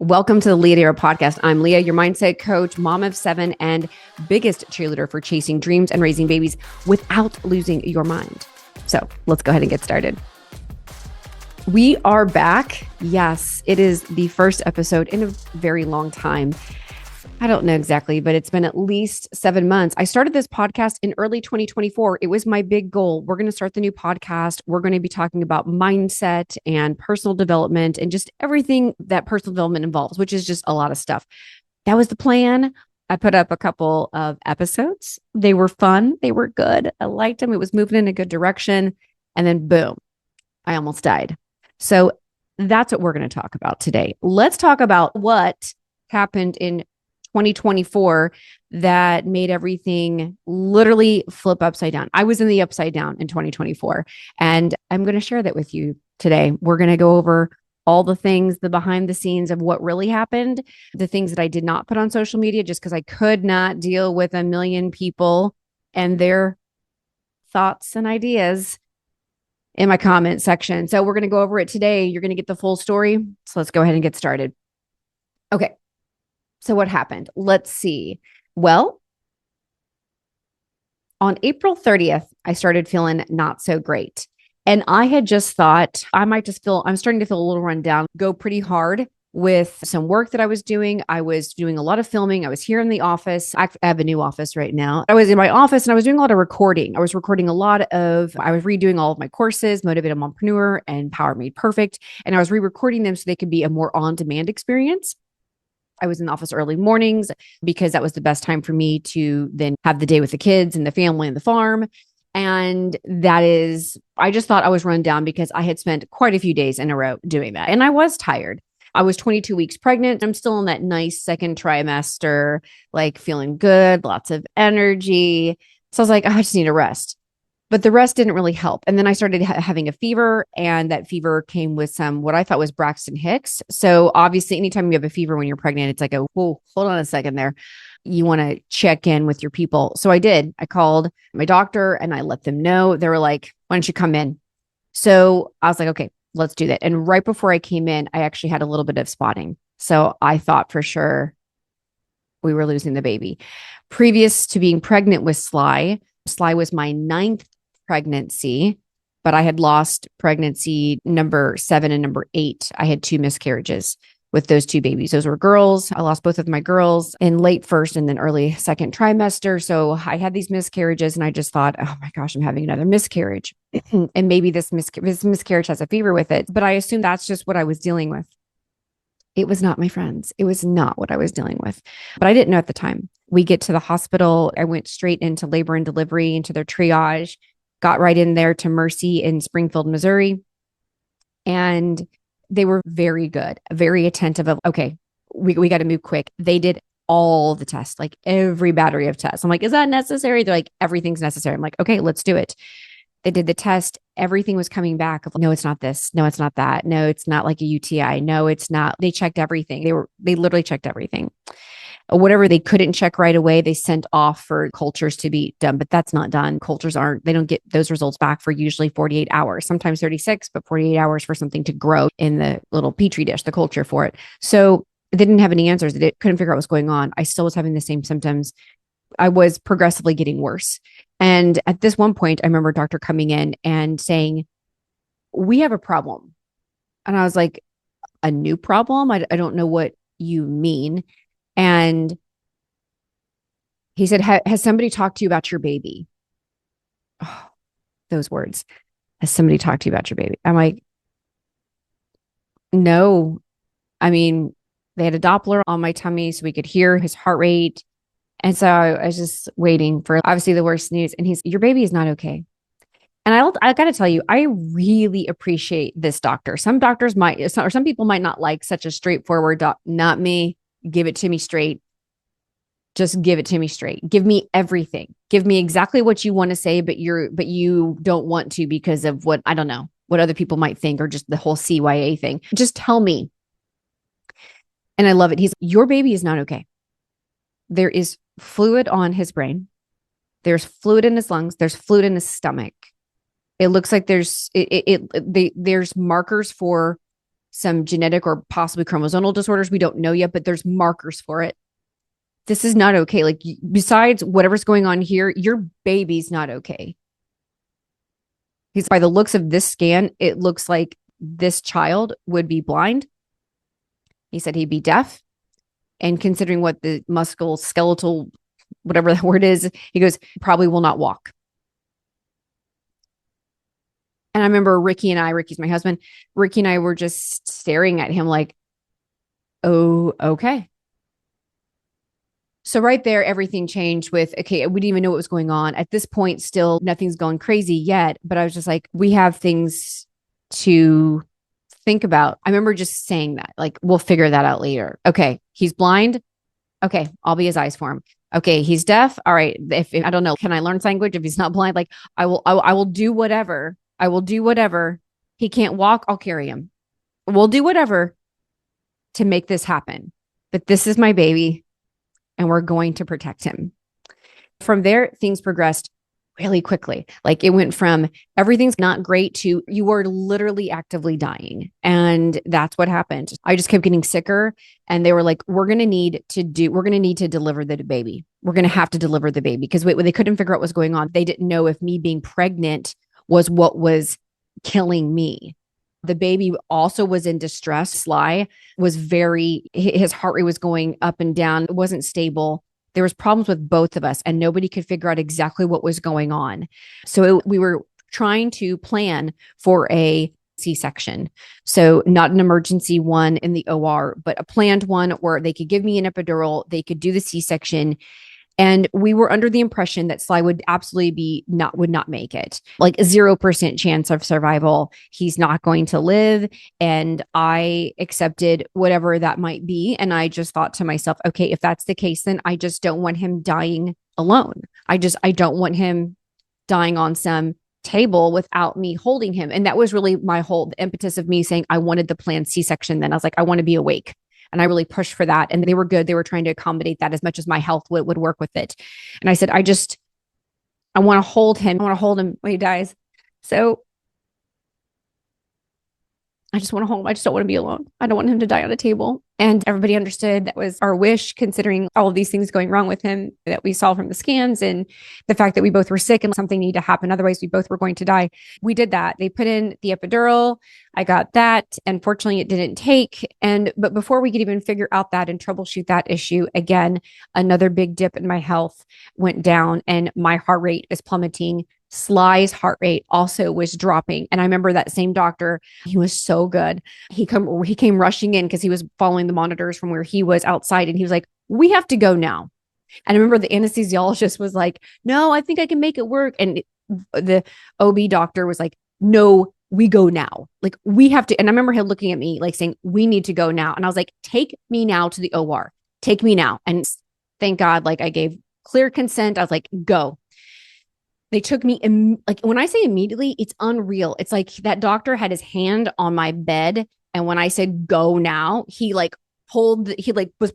Welcome to the Leah Darrow podcast. I'm Leah, your mindset coach, mom of 7, and biggest cheerleader for chasing dreams and raising babies without losing your mind. So let's go ahead and get started. We are back. Yes, it is the first episode in a very long time. I don't know exactly, but it's been at least 7 months. I started this podcast in early 2024. It was my big goal. We're going to start the new podcast. We're going to be talking about mindset and personal development and just everything that personal development involves, which is just a lot of stuff. That was the plan. I put up a couple of episodes. They were fun. They were good. I liked them. It was moving in a good direction. And then boom, I almost died. So that's what we're going to talk about today. Let's talk about what happened in 2024 that made everything literally flip upside down. I was in the upside down in 2024, and I'm going to share that with you today. We're going to go over all the things, the behind the scenes of what really happened, the things that I did not put on social media just because I could not deal with a million people and their thoughts and ideas in my comment section. So we're going to go over it today. You're going to get the full story. So let's go ahead and get started. Okay. So what happened? Let's see. Well, on April 30th, I started feeling not so great. And I had just thought I'm starting to feel a little run down, go pretty hard with some work that I was doing. I was doing a lot of filming. I was here in the office. I have a new office right now. I was in my office and I was doing a lot of recording. I was redoing all of my courses, Motivated Mompreneur and Power Made Perfect. And I was re-recording them so they could be a more on-demand experience. I was in the office early mornings because that was the best time for me to then have the day with the kids and the family and the farm. And I just thought I was run down because I had spent quite a few days in a row doing that. And I was tired. I was 22 weeks pregnant. I'm still in that nice second trimester, like feeling good, lots of energy. So I was like, I just need a rest. But the rest didn't really help. And then I started having a fever, and that fever came with some, what I thought was Braxton Hicks. So obviously anytime you have a fever when you're pregnant, it's like, whoa, hold on a second there. You want to check in with your people. So I did. I called my doctor and I let them know. They were like, why don't you come in? So I was like, okay, let's do that. And right before I came in, I actually had a little bit of spotting. So I thought for sure we were losing the baby. Previous to being pregnant with Sly was my 9th pregnancy, but I had lost pregnancy number 7 and number 8. I had 2 miscarriages with those 2 babies. Those were girls. I lost both of my girls in late first and then early second trimester. So I had these miscarriages and I just thought, oh my gosh, I'm having another miscarriage. And maybe this miscarriage has a fever with it. But I assumed that's just what I was dealing with. It was not, my friends. It was not what I was dealing with. But I didn't know at the time. We get to the hospital. I went straight into labor and delivery, into their triage. Got right in there to Mercy in Springfield, Missouri. And they were very good, very attentive of, okay, we got to move quick. They did all the tests, like every battery of tests. I'm like, is that necessary? They're like, everything's necessary. I'm like, okay, let's do it. They did the test. Everything was coming back of, no, it's not this. No, it's not that. No, it's not like a UTI. No, it's not. They checked everything. They literally checked everything. Whatever they couldn't check right away, they sent off for cultures to be done, but that's not done. They don't get those results back for usually 48 hours, sometimes 36, but 48 hours for something to grow in the little Petri dish, the culture for it. So they didn't have any answers. They couldn't figure out what's going on. I still was having the same symptoms. I was progressively getting worse. And at this one point, I remember a doctor coming in and saying, we have a problem. And I was like, a new problem? I don't know what you mean. And he said, has somebody talked to you about your baby? Oh, those words. Has somebody talked to you about your baby? I'm like, no. I mean, they had a Doppler on my tummy so we could hear his heart rate. And so I was just waiting for obviously the worst news. And your baby is not okay. And I got to tell you, I really appreciate this doctor. Some doctors or some people might not like such a straightforward doc. Not me. Give it to me straight. Just give it to me straight. Give me everything. Give me exactly what you want to say, but you don't want to because of what, I don't know, what other people might think, or just the whole CYA thing. Just tell me. And I love it. Your baby is not okay. There is fluid on his brain. There's fluid in his lungs. There's fluid in his stomach. It looks like there's markers for some genetic or possibly chromosomal disorders. We don't know yet, but there's markers for it. This is not okay. Like, besides whatever's going on here, your baby's not okay. He's, by the looks of this scan, it looks like this child would be blind. He said he'd be deaf. And considering what the musculoskeletal, whatever the word is, he goes, probably will not walk. And I remember Ricky's my husband, Ricky and I were just staring at him like, oh, okay. So right there, everything changed with, okay, we didn't even know what was going on. At this point, still nothing's going crazy yet, but I was just like, we have things to think about. I remember just saying that, like, we'll figure that out later. Okay, he's blind. Okay, I'll be his eyes for him. Okay, he's deaf. All right, if I don't know, can I learn sign language if he's not blind? Like, I will do whatever. I will do whatever. He can't walk, I'll carry him. We'll do whatever to make this happen. But this is my baby, and we're going to protect him. From there, things progressed really quickly. Like, it went from everything's not great to you are literally actively dying. And that's what happened. I just kept getting sicker. And they were like, we're going to need to deliver the baby. We're going to have to deliver the baby because they couldn't figure out what was going on. They didn't know if me being pregnant was what was killing me. The baby also was in distress. Sly was his heart rate was going up and down. It wasn't stable. There was problems with both of us and nobody could figure out exactly what was going on. So we were trying to plan for a C-section. So not an emergency one in the OR, but a planned one where they could give me an epidural, they could do the C-section. And we were under the impression that Sly would absolutely would not make it. Like a 0% chance of survival. He's not going to live. And I accepted whatever that might be. And I just thought to myself, okay, if that's the case, then I just don't want him dying alone. I don't want him dying on some table without me holding him. And that was really the impetus of me saying I wanted the planned C-section. Then I was like, I want to be awake. And I really pushed for that. And they were good. They were trying to accommodate that as much as my health would work with it. And I said, I want to hold him. I want to hold him when he dies. So I just want to hold him. I just don't want to be alone. I don't want him to die on a table. And everybody understood that was our wish, considering all of these things going wrong with him that we saw from the scans and the fact that we both were sick and something needed to happen. Otherwise, we both were going to die. We did that. They put in the epidural. I got that. Unfortunately, it didn't take. But before we could even figure out that and troubleshoot that issue, again, another big dip in my health went down and my heart rate is plummeting. Sly's heart rate also was dropping. And I remember that same doctor, he was so good. He came rushing in because he was following the monitors from where he was outside. And he was like, we have to go now. And I remember the anesthesiologist was like, no, I think I can make it work. And the OB doctor was like, no, we go now. Like, we have to. And I remember him looking at me like saying, we need to go now. And I was like, take me now to the OR. Take me now. And thank God, like, I gave clear consent. I was like, go. They took me, like, when I say immediately, it's unreal. It's like that doctor had his hand on my bed. And when I said go now, he was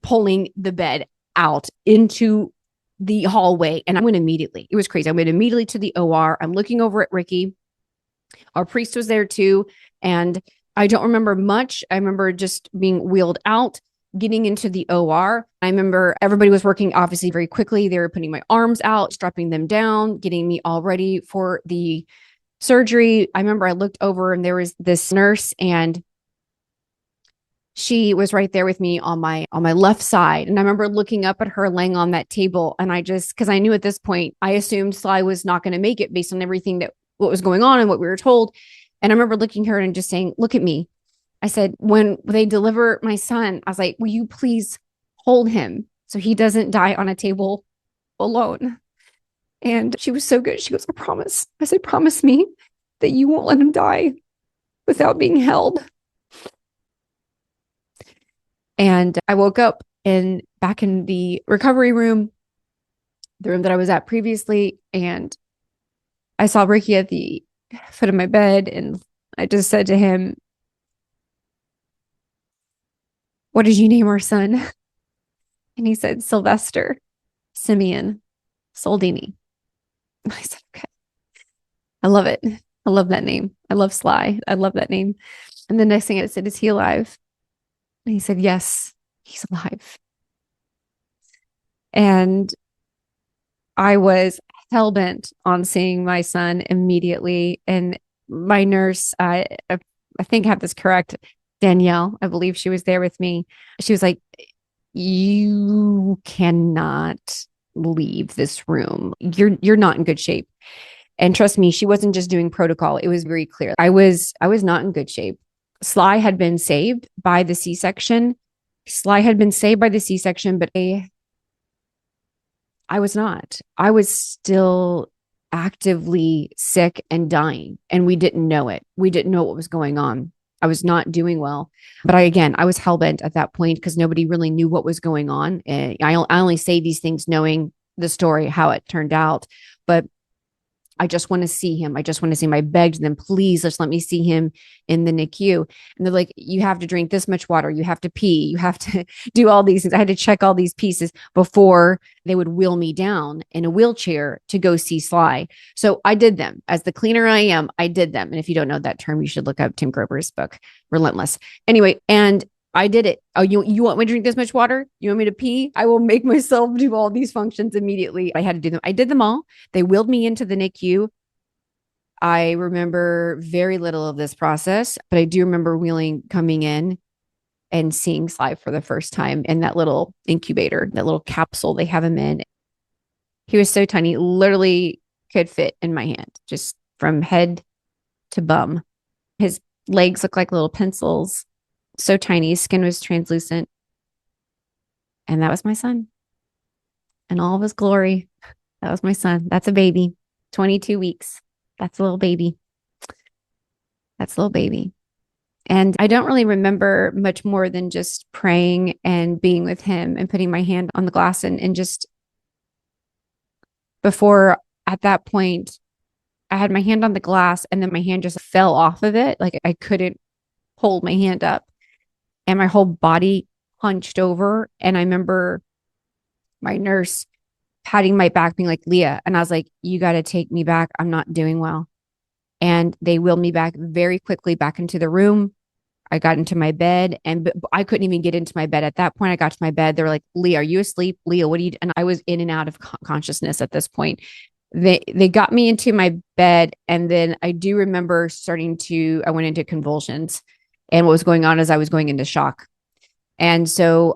pulling the bed out into the hallway. And I went immediately. It was crazy. I went immediately to the OR. I'm looking over at Ricky. Our priest was there too. And I don't remember much. I remember just being wheeled out, getting into the OR. I remember everybody was working obviously very quickly. They were putting my arms out, strapping them down, getting me all ready for the surgery. I remember I looked over and there was this nurse and she was right there with me on my left side. And I remember looking up at her laying on that table. And because I knew at this point, I assumed Sly was not going to make it based on everything what was going on and what we were told. And I remember looking at her and just saying, look at me. I said, when they deliver my son, I was like, will you please hold him so he doesn't die on a table alone? And she was so good. She goes, I promise. I said, promise me that you won't let him die without being held. And I woke up back in the recovery room, the room that I was at previously, and I saw Ricky at the foot of my bed, and I just said to him, what did you name our son? And he said, Sylvester Simeon Soldini. I said, okay. I love it. I love that name. I love Sly. I love that name. And the next thing I said, is he alive? And he said, yes, he's alive. And I was hell bent on seeing my son immediately. And my nurse, I think I have this correct, Danielle, I believe she was there with me. She was like, you cannot leave this room. You're not in good shape. And trust me, she wasn't just doing protocol. It was very clear. I was not in good shape. Sly had been saved by the C-section. Sly had been saved by the C-section, but I was not. I was still actively sick and dying, and we didn't know it. We didn't know what was going on. I was not doing well. But I was hell bent at that point because nobody really knew what was going on. I only say these things knowing the story, how it turned out. But I just want to see him. I just want to see him. I begged them, please, just let me see him in the NICU. And they're like, you have to drink this much water. You have to pee. You have to do all these things. I had to check all these pieces before they would wheel me down in a wheelchair to go see Sly. So I did them. As the cleaner I am, I did them. And if you don't know that term, you should look up Tim Grover's book, Relentless. Anyway, and I did it. Oh, you want me to drink this much water? You want me to pee? I will make myself do all these functions immediately. I had to do them. I did them all. They wheeled me into the NICU. I remember very little of this process, but I do remember coming in and seeing Sly for the first time in that little incubator, that little capsule they have him in. He was so tiny, literally could fit in my hand, just from head to bum. His legs look like little pencils. So tiny. His skin was translucent. And that was my son in all of his glory. That was my son. That's a baby. 22 weeks. That's a little baby. That's a little baby. And I don't really remember much more than just praying and being with him and putting my hand on the glass and just before at that point, I had my hand on the glass and then my hand just fell off of it. Like I couldn't hold my hand up and my whole body hunched over. And I remember my nurse patting my back, being like, Leah. And I was like, you got to take me back. I'm not doing well. And they wheeled me back very quickly back into the room. I got into my bed and I couldn't even get into my bed. At that point, I got to my bed. They were like, Leah, are you asleep? Leah, what do you do? And I was in and out of consciousness at this point. They got me into my bed. And then I do remember I went into convulsions. And what was going on is I was going into shock. And so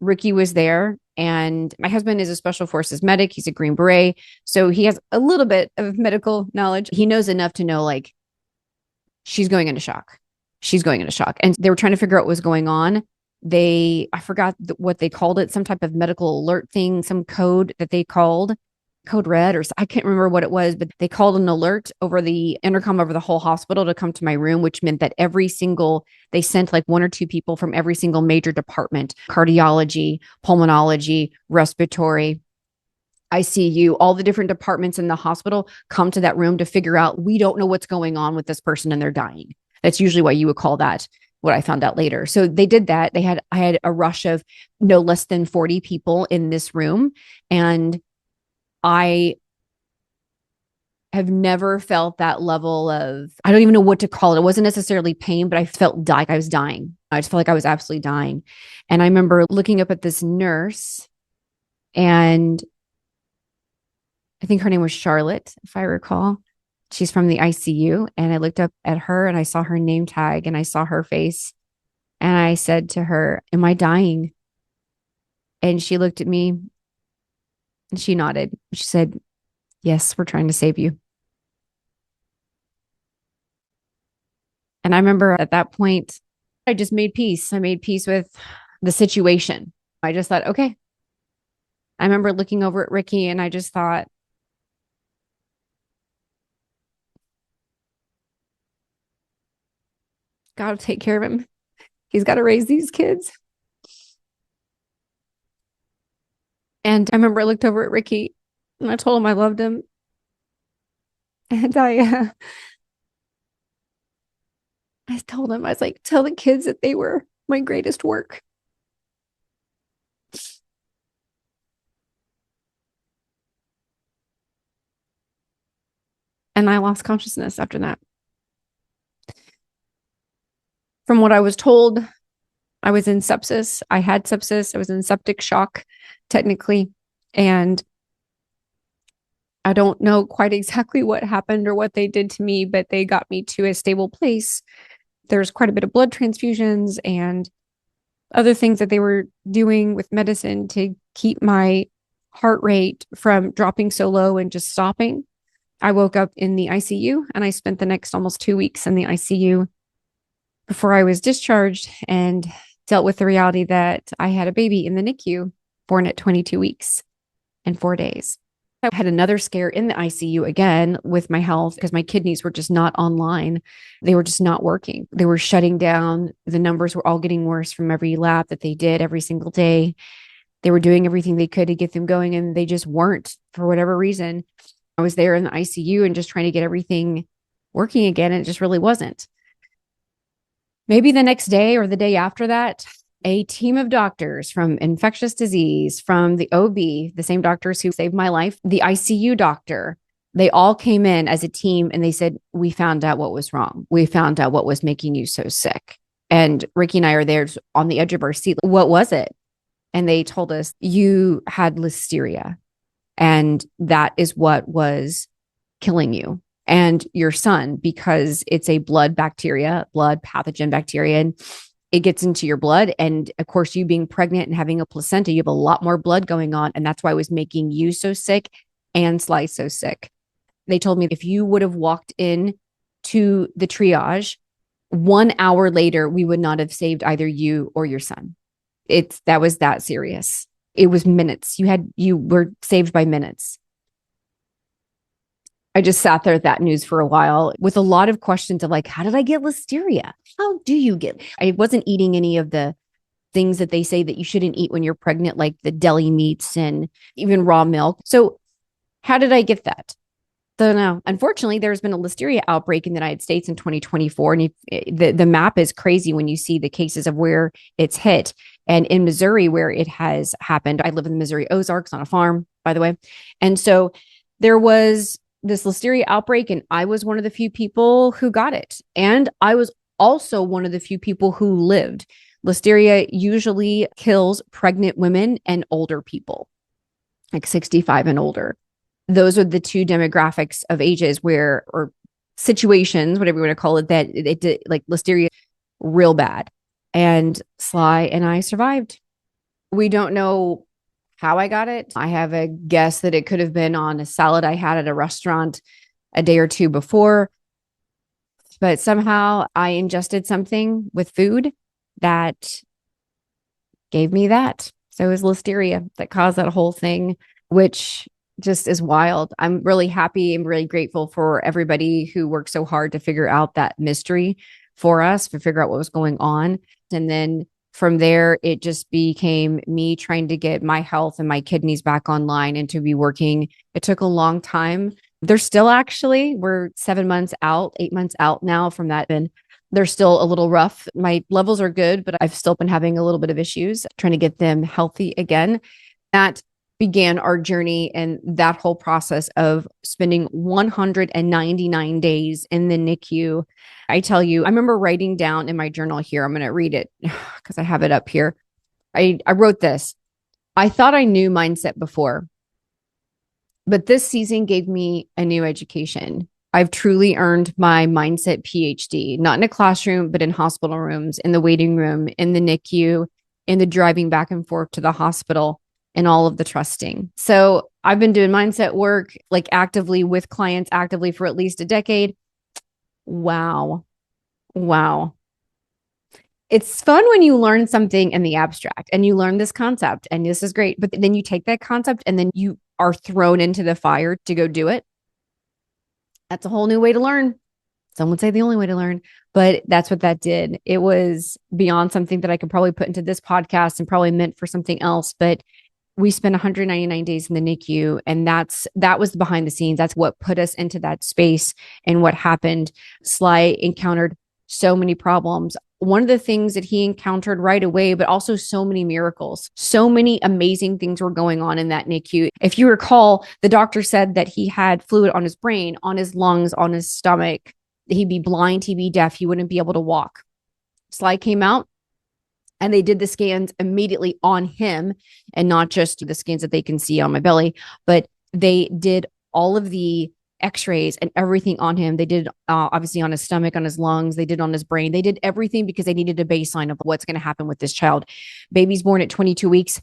Ricky was there, and my husband is a special forces medic. He's a Green Beret. So he has a little bit of medical knowledge. He knows enough to know, like, she's going into shock. She's going into shock. And they were trying to figure out what was going on. I forgot what they called it, some type of medical alert thing, some code that they called code red, or I can't remember what it was, but they called an alert over the intercom over the whole hospital to come to my room, which meant that they sent like one or two people from every single major department, cardiology, pulmonology, respiratory, ICU, all the different departments in the hospital come to that room to figure out, we don't know what's going on with this person and they're dying. That's usually why you would call that, what I found out later. So they did that. I had a rush of no less than 40 people in this room. And I have never felt that level of, I don't even know what to call it. It wasn't necessarily pain, but I felt like I was dying. I just felt like I was absolutely dying. And I remember looking up at this nurse, and I think her name was Charlotte, if I recall. She's from the ICU. And I looked up at her and I saw her name tag and I saw her face. And I said to her, am I dying? And she looked at me and she nodded. She said, yes, we're trying to save you. And I remember at that point, I just made peace. I made peace with the situation. I just thought, okay. I remember looking over at Ricky and I just thought, God will take care of him. He's got to raise these kids. And I remember I looked over at Ricky and I told him I loved him. And I told him, I was like, tell the kids that they were my greatest work. And I lost consciousness after that. From what I was told, I was in sepsis. I had sepsis. I was in septic shock, technically. And I don't know quite exactly what happened or what they did to me, but they got me to a stable place. There's quite a bit of blood transfusions and other things that they were doing with medicine to keep my heart rate from dropping so low and just stopping. I woke up in the ICU and I spent the next almost 2 weeks in the ICU before I was discharged and dealt with the reality that I had a baby in the NICU born at 22 weeks and 4 days. I had another scare in the ICU again with my health because my kidneys were just not online. They were just not working. They were shutting down. The numbers were all getting worse from every lab that they did every single day. They were doing everything they could to get them going, and they just weren't for whatever reason. I was there in the ICU and just trying to get everything working again, and it just really wasn't. Maybe the next day or the day after that, a team of doctors from infectious disease, from the OB, the same doctors who saved my life, the ICU doctor, they all came in as a team and they said, we found out what was wrong. We found out what was making you so sick. And Ricky and I are there on the edge of our seat. What was it? And they told us, you had listeria. And that is what was killing you and your son, because it's a blood pathogen bacteria. And it gets into your blood. And of course, you being pregnant and having a placenta, you have a lot more blood going on. And that's why it was making you so sick and Sly so sick. They told me if you would have walked in to the triage 1 hour later, we would not have saved either you or your son. That was that serious. It was minutes. You were saved by minutes. I just sat there at that news for a while with a lot of questions of like, how did I get listeria? How do you get? I wasn't eating any of the things that they say that you shouldn't eat when you're pregnant, like the deli meats and even raw milk. So how did I get that? So no, unfortunately, there's been a listeria outbreak in the United States in 2024. And the map is crazy when you see the cases of where it's hit. And in Missouri, where it has happened, I live in the Missouri Ozarks on a farm, by the way. And so there was this listeria outbreak, and I was one of the few people who got it. And I was also one of the few people who lived. Listeria usually kills pregnant women and older people, like 65 and older. Those are the two demographics of ages or situations, whatever you want to call it, that it did like listeria real bad. And Sly and I survived. We don't know how I got it. I have a guess that it could have been on a salad I had at a restaurant a day or two before. But somehow I ingested something with food that gave me that. So it was listeria that caused that whole thing, which just is wild. I'm really happy and really grateful for everybody who worked so hard to figure out that mystery for us, to figure out what was going on. And then from there, it just became me trying to get my health and my kidneys back online and to be working. It took a long time. We're 7 months out, 8 months out now from that. And they're still a little rough. My levels are good, but I've still been having a little bit of issues trying to get them healthy again. That began our journey and that whole process of spending 199 days in the NICU. I tell you, I remember writing down in my journal here, I'm going to read it because I have it up here. I wrote this. I thought I knew mindset before, but this season gave me a new education. I've truly earned my mindset PhD, not in a classroom, but in hospital rooms, in the waiting room, in the NICU, in the driving back and forth to the hospital, and all of the trusting. So I've been doing mindset work like actively with clients actively for at least a decade. Wow. It's fun when you learn something in the abstract and you learn this concept and this is great. But then you take that concept and then you are thrown into the fire to go do it. That's a whole new way to learn. Some would say the only way to learn, but that's what that did. It was beyond something that I could probably put into this podcast and probably meant for something else. But we spent 199 days in the NICU, and that was behind the scenes. That's what put us into that space and what happened. Sly encountered so many problems. One of the things that he encountered right away, but also so many miracles, so many amazing things were going on in that NICU. If you recall, the doctor said that he had fluid on his brain, on his lungs, on his stomach. He'd be blind, he'd be deaf, he wouldn't be able to walk. Sly came out and they did the scans immediately on him, and not just the scans that they can see on my belly, but they did all of the x-rays and everything on him. They did obviously on his stomach, on his lungs, they did on his brain. They did everything because they needed a baseline of what's going to happen with this child. Babies born at 22 weeks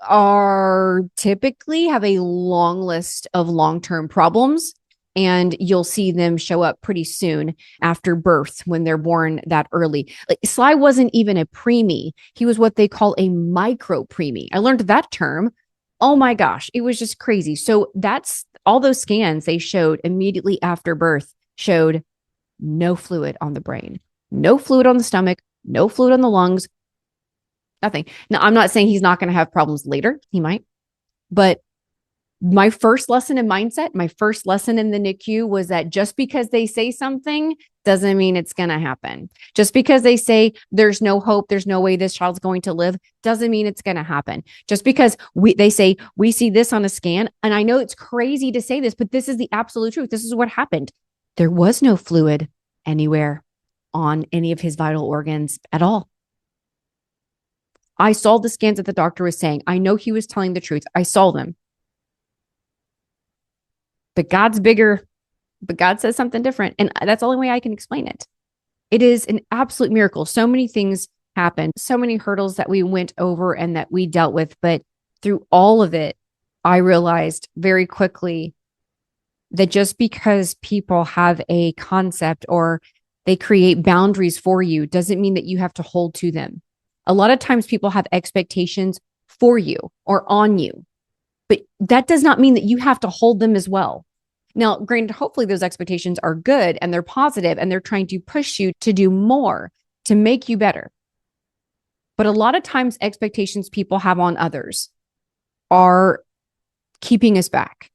are typically have a long list of long-term problems, and you'll see them show up pretty soon after birth when they're born that early. Like Sly wasn't even a preemie. He was what they call a micro preemie. I learned that term. Oh my gosh, it was just crazy. So that's all those scans they showed immediately after birth showed no fluid on the brain, no fluid on the stomach, no fluid on the lungs, nothing. Now, I'm not saying he's not going to have problems later. He might. But my first lesson in mindset, my first lesson in the NICU was that just because they say something doesn't mean it's going to happen. Just because they say there's no hope, there's no way this child's going to live, doesn't mean it's going to happen. Just because they say we see this on a scan, and I know it's crazy to say this, but this is the absolute truth. This is what happened. There was no fluid anywhere on any of his vital organs at all. I saw the scans that the doctor was saying. I know he was telling the truth. I saw them. But God's bigger, but God says something different. And that's the only way I can explain it. It is an absolute miracle. So many things happened, so many hurdles that we went over and that we dealt with. But through all of it, I realized very quickly that just because people have a concept or they create boundaries for you doesn't mean that you have to hold to them. A lot of times people have expectations for you or on you, but that does not mean that you have to hold them as well. Now, granted, hopefully those expectations are good and they're positive and they're trying to push you to do more, to make you better. But a lot of times expectations people have on others are keeping us back.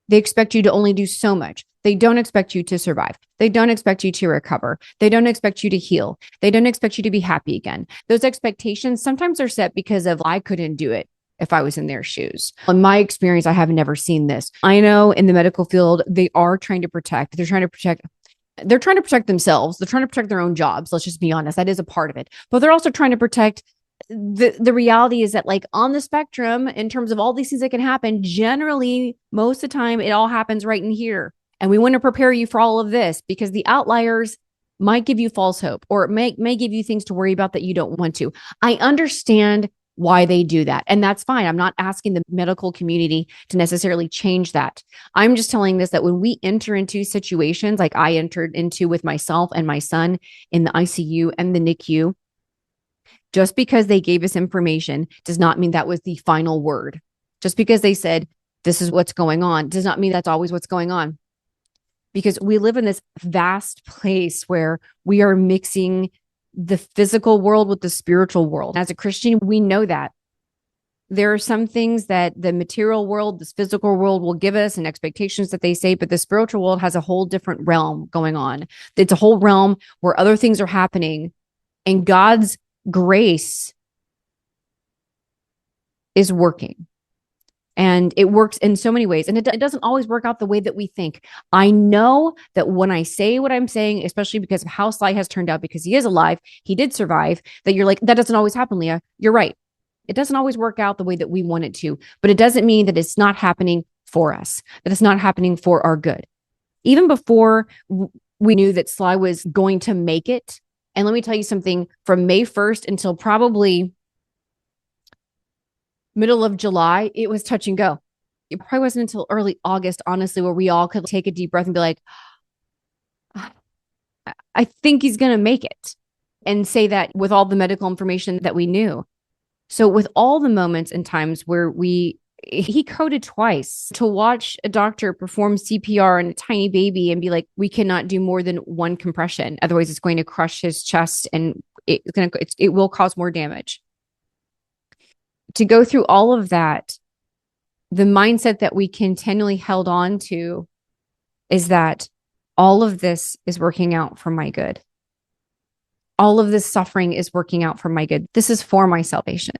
They expect you to only do so much. They don't expect you to survive. They don't expect you to recover. They don't expect you to heal. They don't expect you to be happy again. Those expectations sometimes are set because of, I couldn't do it if I was in their shoes. In my experience, I have never seen this. I know in the medical field, they are trying to protect. They're trying to protect themselves. They're trying to protect their own jobs. Let's just be honest. That is a part of it. But they're also trying to protect the reality is that, like, on the spectrum, in terms of all these things that can happen, generally, most of the time, it all happens right in here. And we want to prepare you for all of this because the outliers might give you false hope or may give you things to worry about that you don't want to. I understand why they do that. And that's fine. I'm not asking the medical community to necessarily change that. I'm just telling this that when we enter into situations like I entered into with myself and my son in the ICU and the NICU, just because they gave us information does not mean that was the final word. Just because they said, this is what's going on, does not mean that's always what's going on. Because we live in this vast place where we are mixing the physical world with the spiritual world. As a Christian, we know that there are some things that the material world, this physical world will give us and expectations that they say, but the spiritual world has a whole different realm going on. It's a whole realm where other things are happening, and God's grace is working. And it works in so many ways. And it doesn't always work out the way that we think. I know that when I say what I'm saying, especially because of how Sly has turned out, because he is alive, he did survive, that you're like, that doesn't always happen, Leah. You're right. It doesn't always work out the way that we want it to, but it doesn't mean that it's not happening for us, that it's not happening for our good. Even before we knew that Sly was going to make it, and let me tell you something, from May 1st until probably middle of July, it was touch and go. It probably wasn't until early August, honestly, where we all could take a deep breath and be like, I think he's going to make it, and say that with all the medical information that we knew. So with all the moments and times where he coded twice to watch a doctor perform CPR on a tiny baby and be like, we cannot do more than one compression. Otherwise it's going to crush his chest and it will cause more damage. To go through all of that, the mindset that we continually held on to is that all of this is working out for my good. All of this suffering is working out for my good. This is for my salvation.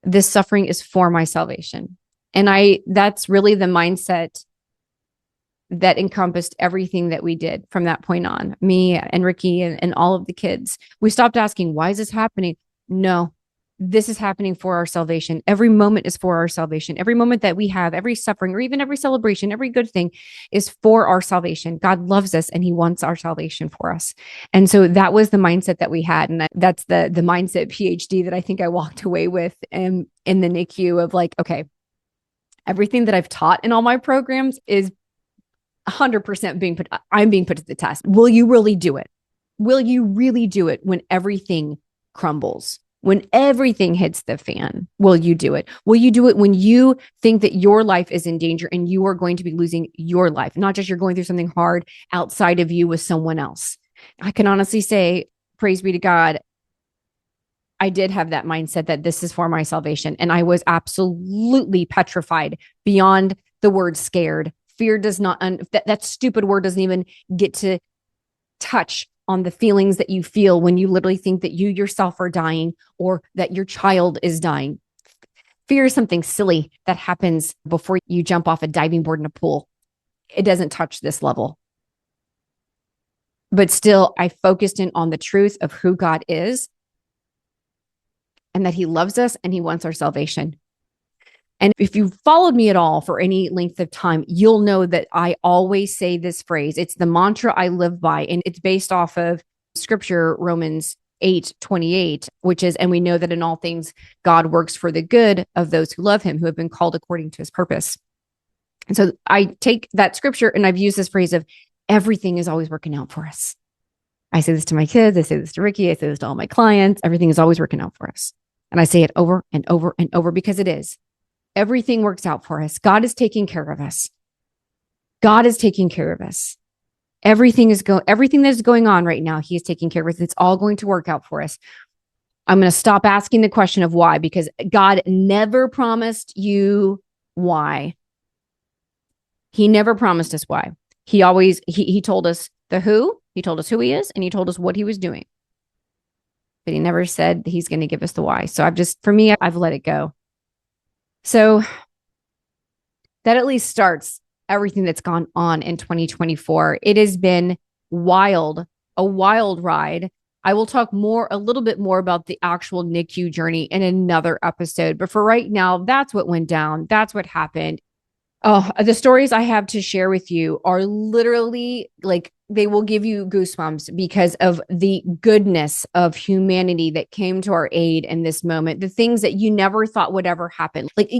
This suffering is for my salvation. And that's really the mindset that encompassed everything that we did from that point on, me and Ricky and all of the kids. We stopped asking, why is this happening? No, this is happening for our salvation. Every moment is for our salvation. Every moment that we have, every suffering, or even every celebration, every good thing is for our salvation. God loves us and he wants our salvation for us. And so that was the mindset that we had. And that's the mindset PhD that I think I walked away with in the NICU of like, okay, everything that I've taught in all my programs is 100% I'm being put to the test. Will you really do it? Will you really do it when everything crumbles? When everything hits the fan, will you do it? Will you do it when you think that your life is in danger and you are going to be losing your life, not just you're going through something hard outside of you with someone else? I can honestly say, praise be to God, I did have that mindset that this is for my salvation. And I was absolutely petrified beyond the word scared. Fear does not, that stupid word doesn't even get to touch on the feelings that you feel when you literally think that you yourself are dying or that your child is dying. Fear is something silly that happens before you jump off a diving board in a pool. It doesn't touch this level. But still, I focused in on the truth of who God is and that he loves us and he wants our salvation. And if you've followed me at all for any length of time, you'll know that I always say this phrase. It's the mantra I live by, and it's based off of scripture, Romans 8:28, which is, and we know that in all things, God works for the good of those who love him, who have been called according to his purpose. And so I take that scripture and I've used this phrase of everything is always working out for us. I say this to my kids. I say this to Ricky. I say this to all my clients. Everything is always working out for us. And I say it over and over and over because it is. Everything works out for us. God is taking care of us. God is taking care of us. Everything that is going on right now, he is taking care of us. It's all going to work out for us. I'm going to stop asking the question of why, because God never promised you why. He never promised us why. He always, he told us the who, he told us who he is, and he told us what he was doing. But he never said he's going to give us the why. So for me, I've let it go. So that at least starts everything that's gone on in 2024. It has been wild, a wild ride. I will talk a little bit more about the actual NICU journey in another episode. But for right now, that's what went down. That's what happened. Oh, the stories I have to share with you are literally like, they will give you goosebumps because of the goodness of humanity that came to our aid in this moment. The things that you never thought would ever happen. Like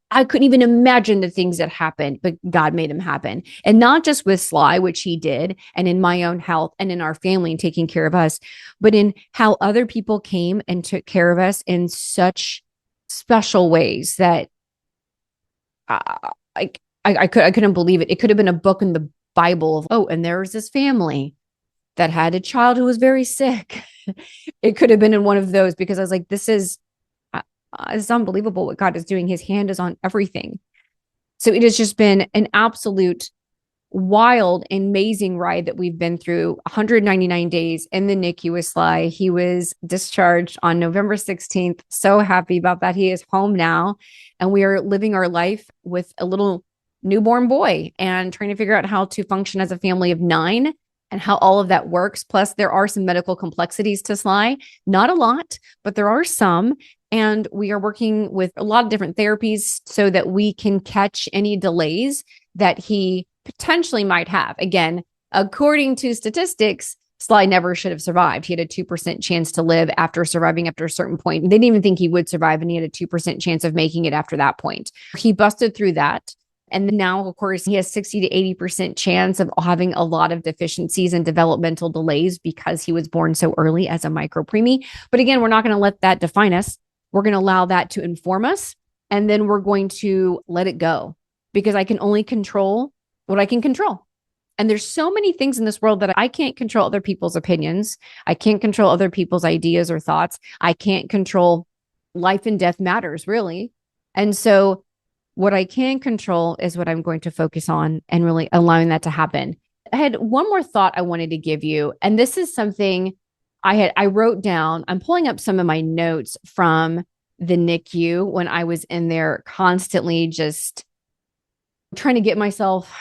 I couldn't even imagine the things that happened, but God made them happen. And not just with Sly, which he did, and in my own health and in our family and taking care of us, but in how other people came and took care of us in such special ways that I couldn't believe it. It could have been a book in the Bible of, oh, and there was this family that had a child who was very sick. It could have been in one of those because I was like, it's unbelievable what God is doing. His hand is on everything. So it has just been an absolute wild, amazing ride that we've been through. 199 days in the NICU with Sly. He was discharged on November 16th. So happy about that. He is home now, and we are living our life with a little newborn boy and trying to figure out how to function as a family of 9 and how all of that works. Plus, there are some medical complexities to Sly. Not a lot, but there are some. And we are working with a lot of different therapies so that we can catch any delays that he potentially might have. Again, according to statistics, Sly never should have survived. He had a 2% chance to live after surviving after a certain point. They didn't even think he would survive, and he had a 2% chance of making it after that point. He busted through that. And now, of course, he has 60 to 80% chance of having a lot of deficiencies and developmental delays because he was born so early as a micro preemie. But again, we're not going to let that define us. We're going to allow that to inform us. And then we're going to let it go because I can only control what I can control. And there's so many things in this world that I can't control other people's opinions. I can't control other people's ideas or thoughts. I can't control life and death matters, really. And so what I can control is what I'm going to focus on and really allowing that to happen. I had one more thought I wanted to give you. And this is something I wrote down. I'm pulling up some of my notes from the NICU when I was in there constantly just trying to get myself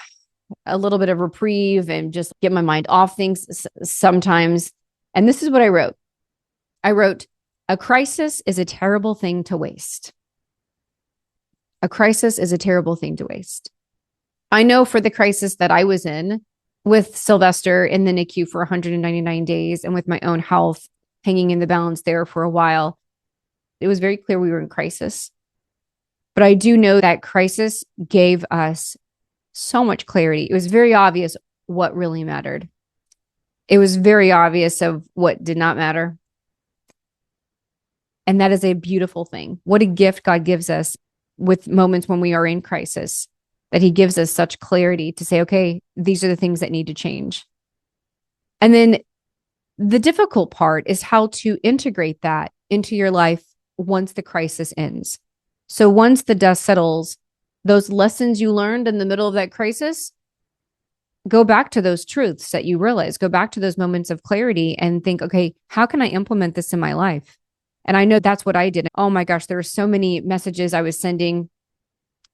a little bit of reprieve and just get my mind off things sometimes. And this is what I wrote. I wrote, a crisis is a terrible thing to waste. A crisis is a terrible thing to waste. I know for the crisis that I was in with Sylvester in the NICU for 199 days and with my own health hanging in the balance there for a while, it was very clear we were in crisis. But I do know that crisis gave us so much clarity. It was very obvious what really mattered. It was very obvious of what did not matter. And that is a beautiful thing. What a gift God gives us with moments when we are in crisis, that he gives us such clarity to say, okay, these are the things that need to change. And then the difficult part is how to integrate that into your life once the crisis ends. So once the dust settles, those lessons you learned in the middle of that crisis, go back to those truths that you realize, go back to those moments of clarity and think, okay, how can I implement this in my life? And I know that's what I did. Oh my gosh, there were so many messages I was sending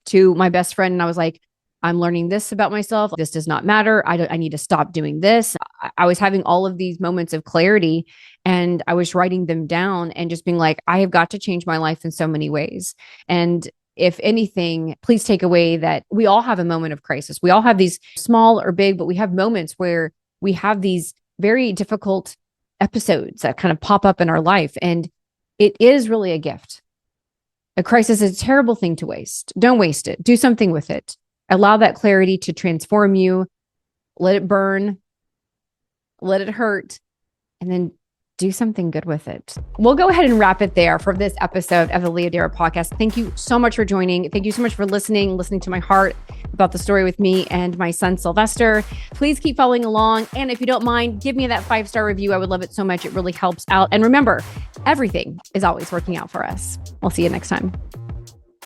to my best friend. And I was like, I'm learning this about myself. This does not matter. I need to stop doing this. I was having all of these moments of clarity and I was writing them down and just being like, I have got to change my life in so many ways. And if anything, please take away that we all have a moment of crisis. We all have these small or big, but we have moments where we have these very difficult episodes that kind of pop up in our life. And it is really a gift. A crisis is a terrible thing to waste. Don't waste it. Do something with it. Allow that clarity to transform you. Let it burn. Let it hurt. And then do something good with it. We'll go ahead and wrap it there for this episode of the Leah Darrow podcast. Thank you so much for joining. Thank you so much for listening to my heart about the story with me and my son, Sylvester. Please keep following along. And if you don't mind, give me that 5-star review. I would love it so much. It really helps out. And remember, everything is always working out for us. We'll see you next time.